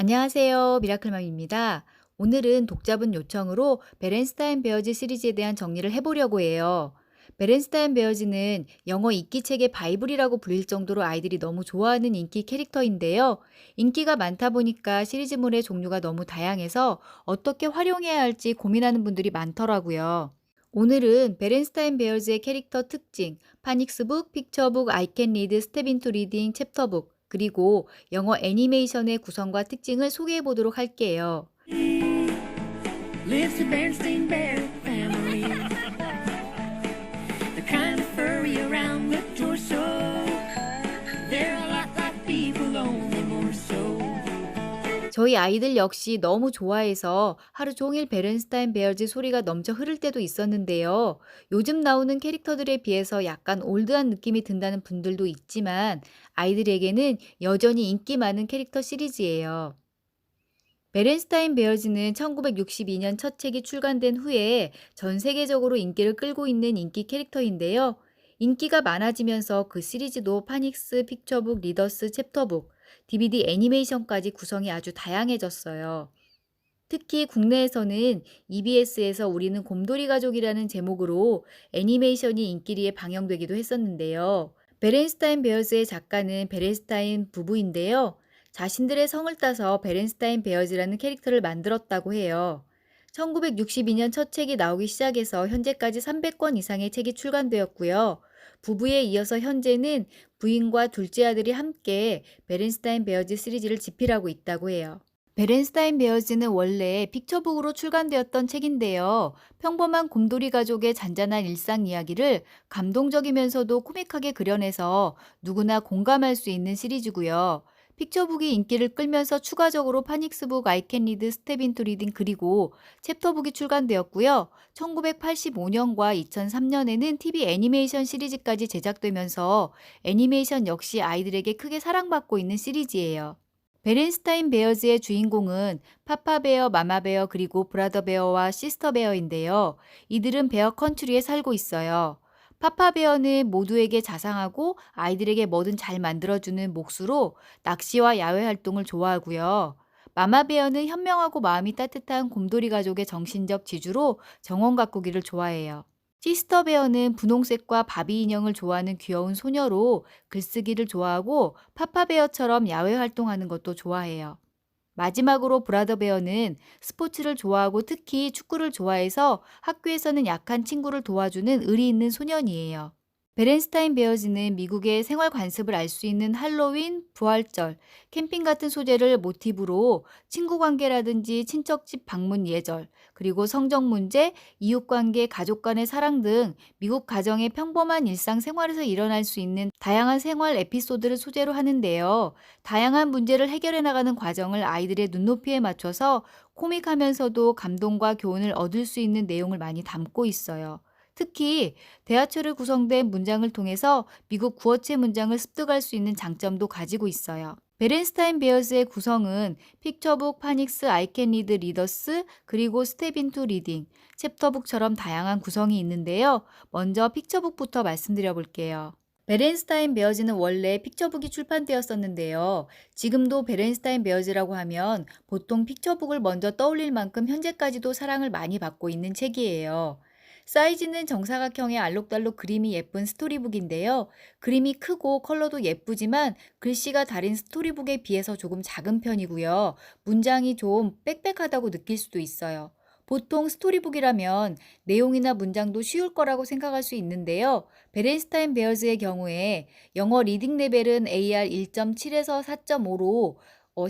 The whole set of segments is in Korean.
안녕하세요. 미라클맘입니다. 오늘은 독자분 요청으로 베렌스타인 베어즈 시리즈에 대한 정리를 해보려고 해요. 베렌스타인 베어즈는 영어 인기 책의 바이블이라고 불릴 정도로 아이들이 너무 좋아하는 인기 캐릭터인데요. 인기가 많다 보니까 시리즈물의 종류가 너무 다양해서 어떻게 활용해야 할지 고민하는 분들이 많더라고요. 오늘은 베렌스타인 베어즈의 캐릭터 특징, 파닉스북, 픽처북, 아이캔 리드, 스텝 인투 리딩, 챕터북, 그리고 영어 애니메이션의 구성과 특징을 소개해 보도록 할게요. Lives the Bernstein Bear family. They're kind of furry around the torso. They're a lot like people, only more so. 저희 아이들 역시 너무 좋아해서 하루 종일 베른스타인 베어즈 소리가 넘쳐 흐를 때도 있었는데요. 요즘 나오는 캐릭터들에 비해서 약간 올드한 느낌이 든다는 분들도 있지만 아이들에게는 여전히 인기 많은 캐릭터 시리즈예요. 베렌스타인 베어즈는 1962년 첫 책이 출간된 후에 전 세계적으로 인기를 끌고 있는 인기 캐릭터인데요. 인기가 많아지면서 그 시리즈도 파닉스, 픽처북, 리더스, 챕터북, DVD 애니메이션까지 구성이 아주 다양해졌어요. 특히 국내에서는 EBS에서 우리는 곰돌이 가족이라는 제목으로 애니메이션이 인기리에 방영되기도 했었는데요. 베렌스타인 베어즈의 작가는 베렌스타인 부부인데요. 자신들의 성을 따서 베렌스타인 베어즈라는 캐릭터를 만들었다고 해요. 1962년 첫 책이 나오기 시작해서 현재까지 300권 이상의 책이 출간되었고요. 부부에 이어서 현재는 부인과 둘째 아들이 함께 베렌스타인 베어즈 시리즈를 집필하고 있다고 해요. 베렌스타인 베어즈는 원래 픽처북으로 출간되었던 책인데요. 평범한 곰돌이 가족의 잔잔한 일상 이야기를 감동적이면서도 코믹하게 그려내서 누구나 공감할 수 있는 시리즈고요. 픽처북이 인기를 끌면서 추가적으로 파닉스북, 아이캔 리드, 스텝 인투 리딩 그리고 챕터북이 출간되었고요. 1985년과 2003년에는 TV 애니메이션 시리즈까지 제작되면서 애니메이션 역시 아이들에게 크게 사랑받고 있는 시리즈예요. 베렌스타인 베어즈의 주인공은 파파베어, 마마베어, 그리고 브라더베어와 시스터베어인데요. 이들은 베어 컨트리에 살고 있어요. 파파베어는 모두에게 자상하고 아이들에게 뭐든 잘 만들어주는 몫으로 낚시와 야외 활동을 좋아하고요. 마마베어는 현명하고 마음이 따뜻한 곰돌이 가족의 정신적 지주로 정원 가꾸기를 좋아해요. 시스터베어는 분홍색과 바비 인형을 좋아하는 귀여운 소녀로 글쓰기를 좋아하고 파파베어처럼 야외 활동하는 것도 좋아해요. 마지막으로 브라더베어는 스포츠를 좋아하고 특히 축구를 좋아해서 학교에서는 약한 친구를 도와주는 의리 있는 소년이에요. 베렌스타인 베어즈는 미국의 생활 관습을 알 수 있는 할로윈, 부활절, 캠핑 같은 소재를 모티브로 친구 관계라든지 친척집 방문 예절, 그리고 성적 문제, 이웃 관계, 가족 간의 사랑 등 미국 가정의 평범한 일상 생활에서 일어날 수 있는 다양한 생활 에피소드를 소재로 하는데요. 다양한 문제를 해결해 나가는 과정을 아이들의 눈높이에 맞춰서 코믹하면서도 감동과 교훈을 얻을 수 있는 내용을 많이 담고 있어요. 특히 대화체로 구성된 문장을 통해서 미국 구어체 문장을 습득할 수 있는 장점도 가지고 있어요. 베렌스타인 베어즈의 구성은 픽처북, 파닉스, 아이캔 리드, 리더스, 그리고 스텝 인투 리딩, 챕터북처럼 다양한 구성이 있는데요. 먼저 픽처북부터 말씀드려 볼게요. 베렌스타인 베어즈는 원래 픽처북이 출판되었었는데요. 지금도 베렌스타인 베어즈라고 하면 보통 픽처북을 먼저 떠올릴 만큼 현재까지도 사랑을 많이 받고 있는 책이에요. 사이즈는 정사각형의 알록달록 그림이 예쁜 스토리북인데요. 그림이 크고 컬러도 예쁘지만 글씨가 달인 스토리북에 비해서 조금 작은 편이고요. 문장이 좀 빽빽하다고 느낄 수도 있어요. 보통 스토리북이라면 내용이나 문장도 쉬울 거라고 생각할 수 있는데요. 베렌스타인 베어즈의 경우에 영어 리딩 레벨은 AR 1.7에서 4.5로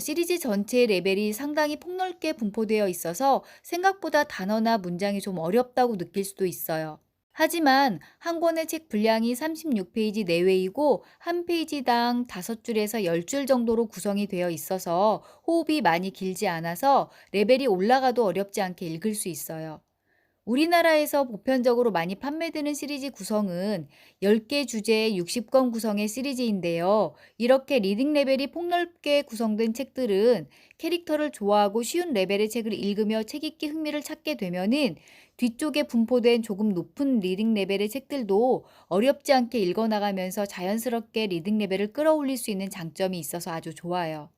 시리즈 전체의 레벨이 상당히 폭넓게 분포되어 있어서 생각보다 단어나 문장이 좀 어렵다고 느낄 수도 있어요. 하지만 한 권의 책 분량이 36페이지 내외이고 한 페이지당 5줄에서 10줄 정도로 구성이 되어 있어서 호흡이 많이 길지 않아서 레벨이 올라가도 어렵지 않게 읽을 수 있어요. 우리나라에서 보편적으로 많이 판매되는 시리즈 구성은 10개 주제의 60권 구성의 시리즈인데요. 이렇게 리딩 레벨이 폭넓게 구성된 책들은 캐릭터를 좋아하고 쉬운 레벨의 책을 읽으며 책 읽기 흥미를 찾게 되면은 뒤쪽에 분포된 조금 높은 리딩 레벨의 책들도 어렵지 않게 읽어나가면서 자연스럽게 리딩 레벨을 끌어올릴 수 있는 장점이 있어서 아주 좋아요.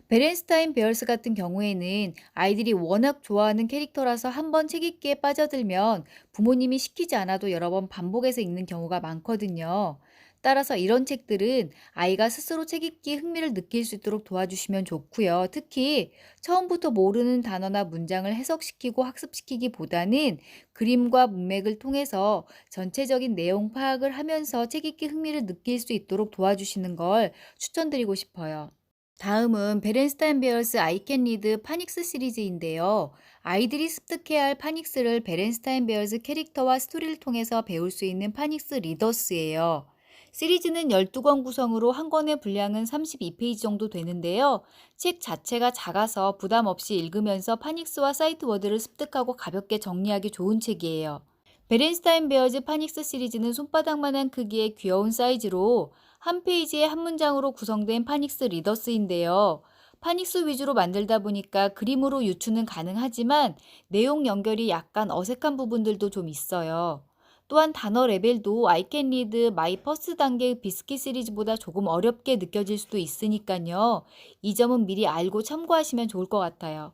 베렌스타인 베어스 같은 경우에는 아이들이 워낙 좋아하는 캐릭터라서 한번 책 읽기에 빠져들면 부모님이 시키지 않아도 여러 번 반복해서 읽는 경우가 많거든요. 따라서 이런 책들은 아이가 스스로 책 읽기에 흥미를 느낄 수 있도록 도와주시면 좋고요. 특히 처음부터 모르는 단어나 문장을 해석시키고 학습시키기보다는 그림과 문맥을 통해서 전체적인 내용 파악을 하면서 책 읽기 흥미를 느낄 수 있도록 도와주시는 걸 추천드리고 싶어요. 다음은 베렌스타인 베어스 I Can Read 파닉스 시리즈인데요. 아이들이 습득해야 할 파닉스를 베렌스타인 베어스 캐릭터와 스토리를 통해서 배울 수 있는 파닉스 리더스예요. 시리즈는 12권 구성으로 한 권의 분량은 32페이지 정도 되는데요. 책 자체가 작아서 부담 없이 읽으면서 파닉스와 사이트 워드를 습득하고 가볍게 정리하기 좋은 책이에요. 베렌스타인 베어즈 파닉스 시리즈는 손바닥만한 크기의 귀여운 사이즈로 한 페이지에 한 문장으로 구성된 파닉스 리더스인데요. 파닉스 위주로 만들다 보니까 그림으로 유추는 가능하지만 내용 연결이 약간 어색한 부분들도 좀 있어요. 또한 단어 레벨도 I Can Read 마이 퍼스트 단계의 비스킷 시리즈보다 조금 어렵게 느껴질 수도 있으니까요. 이 점은 미리 알고 참고하시면 좋을 것 같아요.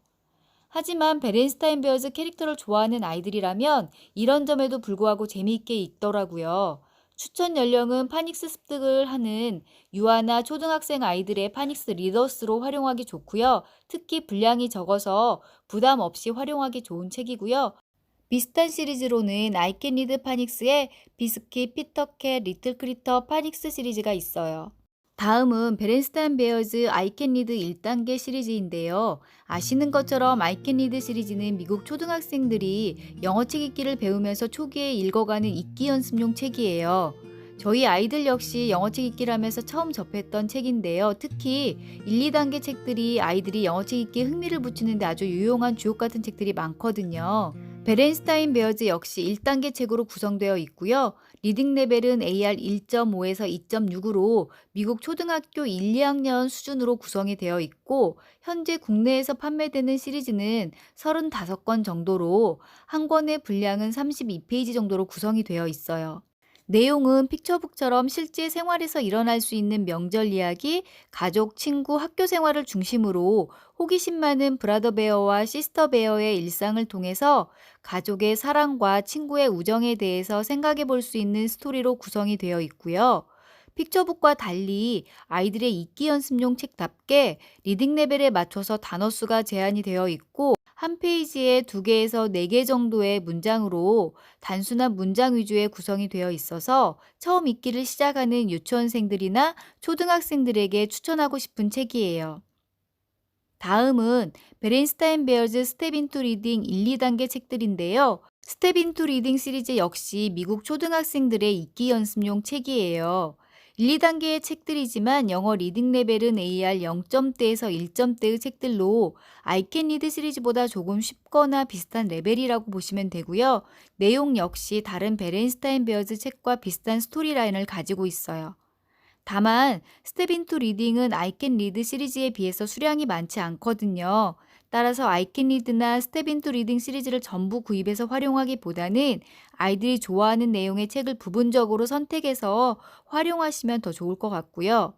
하지만 베렌스타인 베어즈 캐릭터를 좋아하는 아이들이라면 이런 점에도 불구하고 재미있게 읽더라고요. 추천 연령은 파닉스 습득을 하는 유아나 초등학생 아이들의 파닉스 리더스로 활용하기 좋고요. 특히 분량이 적어서 부담 없이 활용하기 좋은 책이고요. 비슷한 시리즈로는 I Can Read 파닉스의 비스킷, 피터캣, 리틀 크리터 파닉스 시리즈가 있어요. 다음은 베렌스타인 베어즈 I Can Read 1단계 시리즈인데요. 아시는 것처럼 I Can Read 시리즈는 미국 초등학생들이 영어책 읽기를 배우면서 초기에 읽어가는 읽기 연습용 책이에요. 저희 아이들 역시 영어책 읽기를 하면서 처음 접했던 책인데요. 특히 1, 2단계 책들이 아이들이 영어책 읽기에 흥미를 붙이는데 아주 유용한 주옥 같은 책들이 많거든요. 베렌스타인 베어즈 역시 1단계 책으로 구성되어 있고요. 리딩 레벨은 AR 1.5에서 2.6으로 미국 초등학교 1, 2학년 수준으로 구성이 되어 있고 현재 국내에서 판매되는 시리즈는 35권 정도로 한 권의 분량은 32페이지 정도로 구성이 되어 있어요. 내용은 픽처북처럼 실제 생활에서 일어날 수 있는 명절 이야기, 가족, 친구, 학교 생활을 중심으로 호기심 많은 브라더 베어와 시스터 베어의 일상을 통해서 가족의 사랑과 친구의 우정에 대해서 생각해 볼 수 있는 스토리로 구성이 되어 있고요. 픽처북과 달리 아이들의 읽기 연습용 책답게 리딩 레벨에 맞춰서 단어 수가 제한이 되어 있고 한 페이지에 2개에서 4개 정도의 문장으로 단순한 문장 위주의 구성이 되어 있어서 처음 읽기를 시작하는 유치원생들이나 초등학생들에게 추천하고 싶은 책이에요. 다음은 베렌스타인 베어즈 스텝 인투 리딩 1, 2단계 책들인데요. 스텝 인투 리딩 시리즈 역시 미국 초등학생들의 읽기 연습용 책이에요. 1, 2단계의 책들이지만 영어 리딩 레벨은 AR 0점대에서 1점대의 책들로 I Can Read 시리즈보다 조금 쉽거나 비슷한 레벨이라고 보시면 되고요. 내용 역시 다른 베렌스타인 베어즈 책과 비슷한 스토리라인을 가지고 있어요. 다만 스텝 인투 리딩은 I Can Read 시리즈에 비해서 수량이 많지 않거든요. 따라서 I Can Read나 스텝 인투 리딩 시리즈를 전부 구입해서 활용하기보다는 아이들이 좋아하는 내용의 책을 부분적으로 선택해서 활용하시면 더 좋을 것 같고요.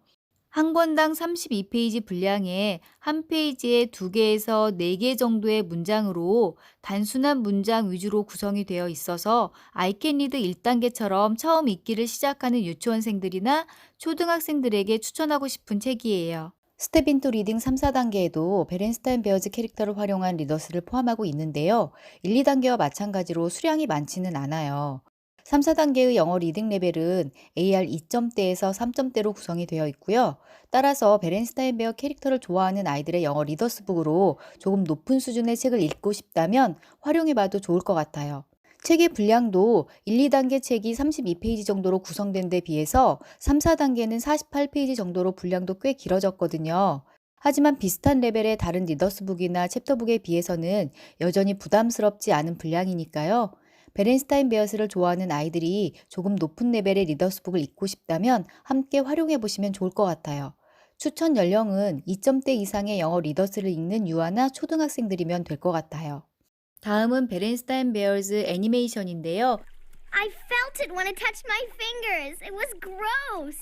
한 권당 32페이지 분량에 한 페이지에 2개에서 4개 정도의 문장으로 단순한 문장 위주로 구성이 되어 있어서 I Can Read 1단계처럼 처음 읽기를 시작하는 유치원생들이나 초등학생들에게 추천하고 싶은 책이에요. 스텝 인투 리딩 3, 4단계에도 베렌스타인 베어즈 캐릭터를 활용한 리더스를 포함하고 있는데요. 1, 2단계와 마찬가지로 수량이 많지는 않아요. 3, 4단계의 영어 리딩 레벨은 AR 2점대에서 3점대로 구성이 되어 있고요. 따라서 베렌스타인 베어 캐릭터를 좋아하는 아이들의 영어 리더스북으로 조금 높은 수준의 책을 읽고 싶다면 활용해봐도 좋을 것 같아요. 책의 분량도 1, 2단계 책이 32페이지 정도로 구성된 데 비해서 3, 4단계는 48페이지 정도로 분량도 꽤 길어졌거든요. 하지만 비슷한 레벨의 다른 리더스북이나 챕터북에 비해서는 여전히 부담스럽지 않은 분량이니까요. 베렌스타인 베어스를 좋아하는 아이들이 조금 높은 레벨의 리더스북을 읽고 싶다면 함께 활용해 보시면 좋을 것 같아요. 추천 연령은 2점대 이상의 영어 리더스를 읽는 유아나 초등학생들이면 될 것 같아요. 다음은 베렌스타인 베어즈 애니메이션인데요. I felt it when it touched my fingers. It was gross.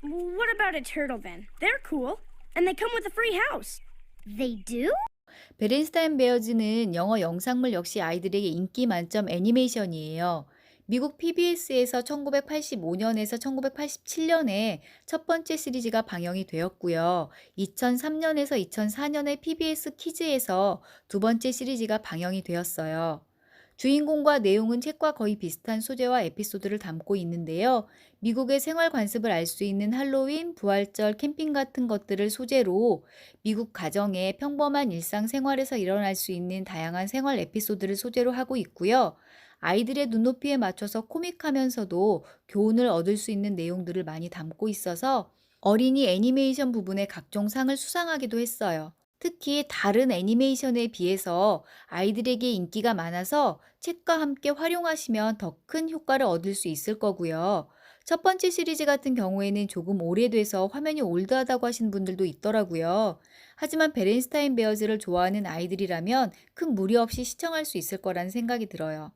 What about a turtle then? They're cool. And they come with a free house. They do? 베렌스타인 베어즈는 영어 영상물 역시 아이들에게 인기 만점 애니메이션이에요. 미국 PBS에서 1985년에서 1987년에 첫 번째 시리즈가 방영이 되었고요. 2003년에서 2004년에 PBS 키즈에서 두 번째 시리즈가 방영이 되었어요. 주인공과 내용은 책과 거의 비슷한 소재와 에피소드를 담고 있는데요. 미국의 생활 관습을 알 수 있는 할로윈, 부활절, 캠핑 같은 것들을 소재로 미국 가정의 평범한 일상 생활에서 일어날 수 있는 다양한 생활 에피소드를 소재로 하고 있고요. 아이들의 눈높이에 맞춰서 코믹하면서도 교훈을 얻을 수 있는 내용들을 많이 담고 있어서 어린이 애니메이션 부분에 각종 상을 수상하기도 했어요. 특히 다른 애니메이션에 비해서 아이들에게 인기가 많아서 책과 함께 활용하시면 더 큰 효과를 얻을 수 있을 거고요. 첫 번째 시리즈 같은 경우에는 조금 오래돼서 화면이 올드하다고 하시는 분들도 있더라고요. 하지만 베렌스타인 베어즈를 좋아하는 아이들이라면 큰 무리 없이 시청할 수 있을 거라는 생각이 들어요.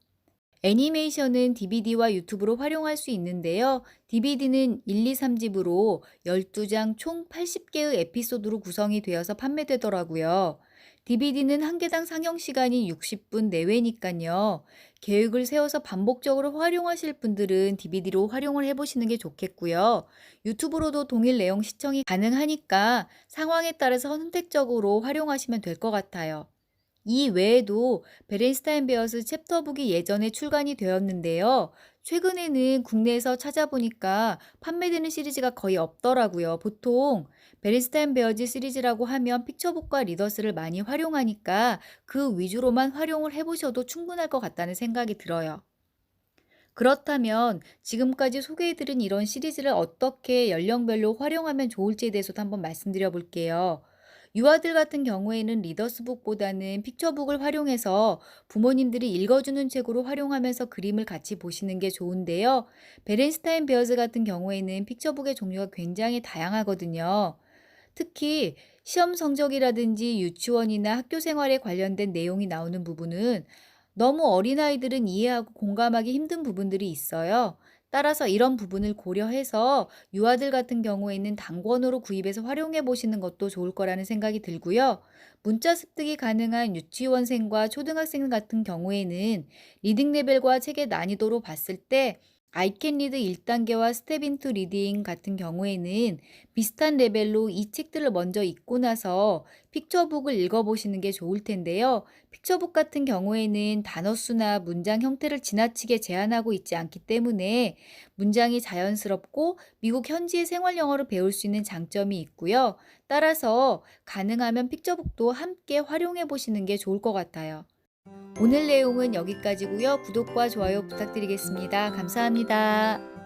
애니메이션은 DVD와 유튜브로 활용할 수 있는데요. DVD는 1, 2, 3집으로 12장 총 80개의 에피소드로 구성이 되어서 판매되더라고요. DVD는 한 개당 상영 시간이 60분 내외니까요. 계획을 세워서 반복적으로 활용하실 분들은 DVD로 활용을 해보시는 게 좋겠고요. 유튜브로도 동일 내용 시청이 가능하니까 상황에 따라서 선택적으로 활용하시면 될 것 같아요. 이 외에도 베렌스타인 베어스 챕터북이 예전에 출간이 되었는데요. 최근에는 국내에서 찾아보니까 판매되는 시리즈가 거의 없더라고요. 보통 베렌스타인 베어즈 시리즈라고 하면 픽처북과 리더스를 많이 활용하니까 그 위주로만 활용을 해보셔도 충분할 것 같다는 생각이 들어요. 그렇다면 지금까지 소개해드린 이런 시리즈를 어떻게 연령별로 활용하면 좋을지에 대해서도 한번 말씀드려 볼게요. 유아들 같은 경우에는 리더스북보다는 픽처북을 활용해서 부모님들이 읽어주는 책으로 활용하면서 그림을 같이 보시는 게 좋은데요. 베렌스타인 베어즈 같은 경우에는 픽처북의 종류가 굉장히 다양하거든요. 특히 시험 성적이라든지 유치원이나 학교 생활에 관련된 내용이 나오는 부분은 너무 어린아이들은 이해하고 공감하기 힘든 부분들이 있어요. 따라서 이런 부분을 고려해서 유아들 같은 경우에는 단권으로 구입해서 활용해 보시는 것도 좋을 거라는 생각이 들고요. 문자 습득이 가능한 유치원생과 초등학생 같은 경우에는 리딩 레벨과 책의 난이도로 봤을 때 I can read 1단계와 스텝 인투 리딩 같은 경우에는 비슷한 레벨로 이 책들을 먼저 읽고 나서 픽처북을 읽어보시는 게 좋을 텐데요. 픽처북 같은 경우에는 단어 수나 문장 형태를 지나치게 제한하고 있지 않기 때문에 문장이 자연스럽고 미국 현지의 생활 영어를 배울 수 있는 장점이 있고요. 따라서 가능하면 픽처북도 함께 활용해 보시는 게 좋을 것 같아요. 오늘 내용은 여기까지고요. 구독과 좋아요 부탁드리겠습니다. 감사합니다.